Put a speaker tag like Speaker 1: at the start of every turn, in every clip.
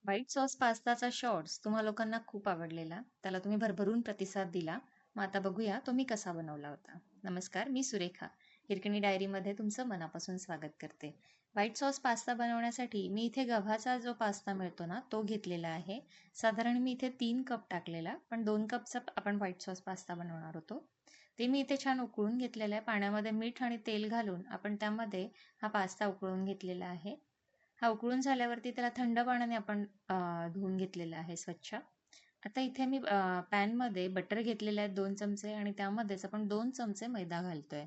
Speaker 1: White sauce पास्ताचा shorts तुम्हा लोकांना खूप आवडलेला. त्याला तुम्ही भरभरून प्रतिसाद दिला. मग आता बघूया तो मी कसा बनवला होता. नमस्कार, मी सुरेखा. हिरकणी डायरीमध्ये तुमचं मनापासून स्वागत करते. व्हाईट सॉस पास्ता बनवण्यासाठी मी इथे गव्हाचा जो पास्ता मिळतो ना, तो घेतलेला आहे. साधारण मी इथे 3 कप टाकलेला, पण 2 कपचा आपण व्हाईट सॉस पास्ता बनवणार होतो. ते मी इथे छान उकळून घेतलेलं आहे. पाण्यामध्ये मीठ आणि तेल घालून आपण त्यामध्ये हा पास्ता उकळून घेतलेला आहे. हा उकळून झाल्यावरती त्याला थंड पाण्याने आपण धुवून घेतलेलं आहे स्वच्छ. आता इथे मी पॅनमध्ये बटर घेतलेले आहेत 2 चमचे आणि त्यामध्येच आपण 2 चमचे मैदा घालतोय.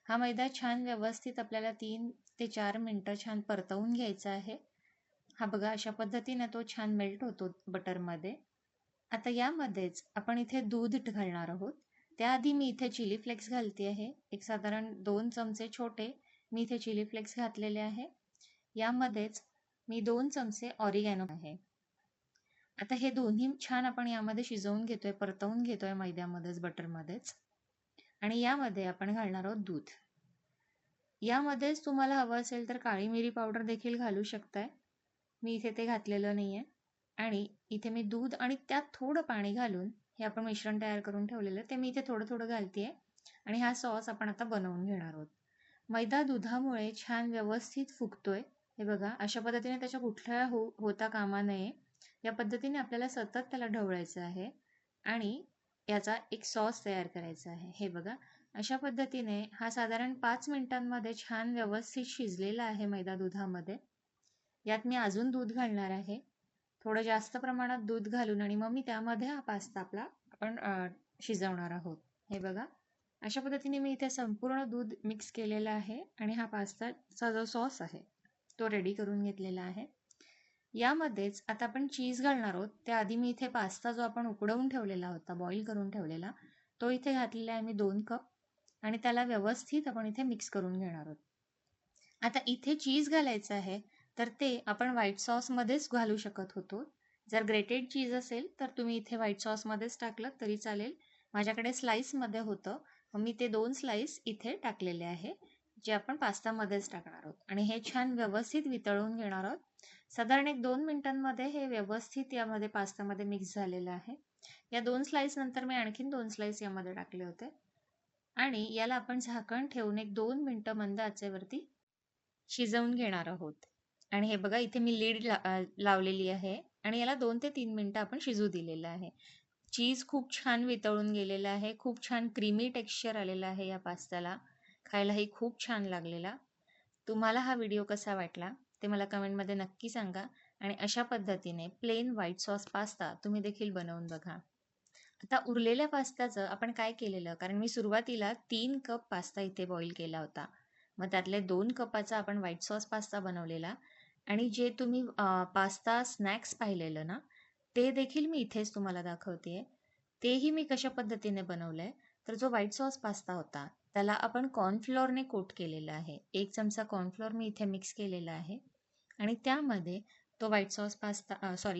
Speaker 1: हा मैदा छान व्यवस्थित आपल्याला 3 ते 4 मिनिटं छान परतवून घ्यायचा आहे. हा बघा अशा पद्धतीने तो छान मेल्ट होतो बटरमध्ये. आता यामध्येच आपण इथे दूध घालणार आहोत. त्याआधी मी इथे चिली फ्लेक्स घालते आहे. एक साधारण 2 चमचे छोटे मी इथे चिली फ्लेक्स घातलेले आहे. यामध्येच मी 2 चमचे ऑरिगॅनो आहे. आता हे दोन्ही छान आपण यामध्ये शिजवून घेतोय, परतवून घेतोय मैद्यामध्येच, बटरमध्येच. आणि यामध्ये आपण घालणार आहोत दूध. यामध्येच तुम्हाला हवं असेल तर काळी मिरी पावडर देखील घालू शकताय. मी इथे ते घातलेलं नाहीये. आणि इथे मी दूध आणि त्यात थोडं पाणी घालून हे आपण मिश्रण तयार करून ठेवलेलं ते मी इथे थोडं थोडं घालतेय. आणि हा सॉस आपण आता बनवून घेणार आहोत. मैदा दुधामुळे छान व्यवस्थित फुगतोय. हे बघा अशा पद्धतीने त्याच्या गुठळ्या होता कामा नये. या पद्धतीने आपल्याला सतत त्याला ढवळायचं आहे आणि याचा एक सॉस तयार करायचा आहे. हे बघा अशा पद्धतीने हा साधारण 5 मिनिटांमध्ये छान व्यवस्थित शिजलेला आहे मैदा दुधामध्ये. यात मी अजून दूध घालणार आहे. थोडं जास्त प्रमाणात दूध घालून आणि मग मी त्यामध्ये हा पास्ता आपला आपण शिजवणार आहोत. हे बघा अशा पद्धतीने मी इथे संपूर्ण दूध मिक्स केलेलं आहे आणि हा पास्ताचा जो सॉस आहे तो रेडी करून घेतलेला आहे. यामध्येच आता आपण चीज घालणार आहोत. त्याआधी मी इथे पास्ता जो आपण उकडवून ठेवलेला होता, बॉईल करून ठेवलेला, तो इथे घातलेला आहे मी 2 कप आणि त्याला व्यवस्थित आपण इथे मिक्स करून घेणार आहोत. आता इथे चीज घालायचं आहे, तर ते आपण व्हाईट सॉसमध्येच घालू शकत होतो. जर ग्रेटेड चीज असेल, तर तुम्ही इथे व्हाईट सॉसमध्येच टाकलं तरी चालेल. माझ्याकडे स्लाईसमध्ये होतं, मग मी ते 2 स्लाईस इथे टाकलेले आहे, जे आपण पास्तामध्येच टाकणार आहोत आणि हे छान व्यवस्थित वितळून घेणार आहोत. साधारण एक 2 मिनिटांमध्ये हे व्यवस्थित यामध्ये पास्तामध्ये मिक्स झालेलं आहे. या 2 स्लाईस नंतर मी आणखीन 2 स्लाईस यामध्ये टाकले होते आणि याला आपण झाकण ठेवून एक 2 मिनिटं मंद आचेवरती शिजवून घेणार आहोत. आणि हे बघा इथे मी लीड लावलेली आहे आणि याला 2 ते 3 मिनिटं आपण शिजू दिलेलं आहे. चीज खूप छान वितळून गेलेलं आहे. खूप छान क्रीमी टेक्स्चर आलेलं आहे या पास्त्याला. खायलाही खूप छान लागलेला. तुम्हाला हा व्हिडिओ कसा वाटला ते मला कमेंटमध्ये नक्की सांगा आणि अशा पद्धतीने प्लेन व्हाईट सॉस पास्ता तुम्ही देखील बनवून बघा. आता उरलेल्या पास्त्याचं आपण काय केलेलं, कारण मी सुरुवातीला 3 कप पास्ता इथे बॉईल केला होता. मग त्यातले 2 कपाचा आपण व्हाईट सॉस पास्ता बनवलेला आणि जे तुम्ही पास्ता स्नॅक्स पाहिलेलं ना, ते देखील मी इथेच तुम्हाला दाखवतेय. तेही मी कशा पद्धतीने बनवलंय, तर जो व्हाईट सॉस पास्ता होता, त्याला आपण कॉर्नफ्लोअरने कोट केलेलं आहे. 1 चमचा कॉर्नफ्लोअर मी इथे मिक्स केलेला आहे आणि त्यामध्ये तो व्हाईट सॉस पास्ता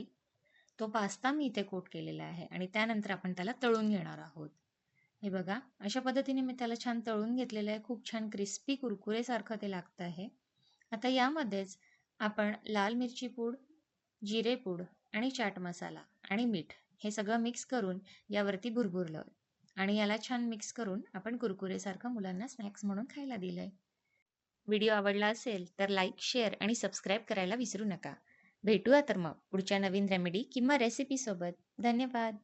Speaker 1: तो पास्ता मी इथे कोट केलेला आहे आणि त्यानंतर आपण त्याला तळून घेणार आहोत. हे बघा अशा पद्धतीने मी त्याला छान तळून घेतलेलं आहे. खूप छान क्रिस्पी कुरकुरेसारखं ते लागतं आहे. आता यामध्येच आपण लाल मिरची पूड, जिरे पूड आणि चाट मसाला आणि मीठ हे सगळं मिक्स करून यावरती भुरभुरलं आणि याला छान मिक्स करून आपण कुरकुरेसारखं मुलांना स्नॅक्स म्हणून खायला दिलंय. व्हिडिओ आवडला असेल तर लाईक, शेअर आणि सबस्क्राईब करायला विसरू नका. भेटूया तर मग पुढच्या नवीन रेमेडी किंवा रेसिपी सोबत. धन्यवाद.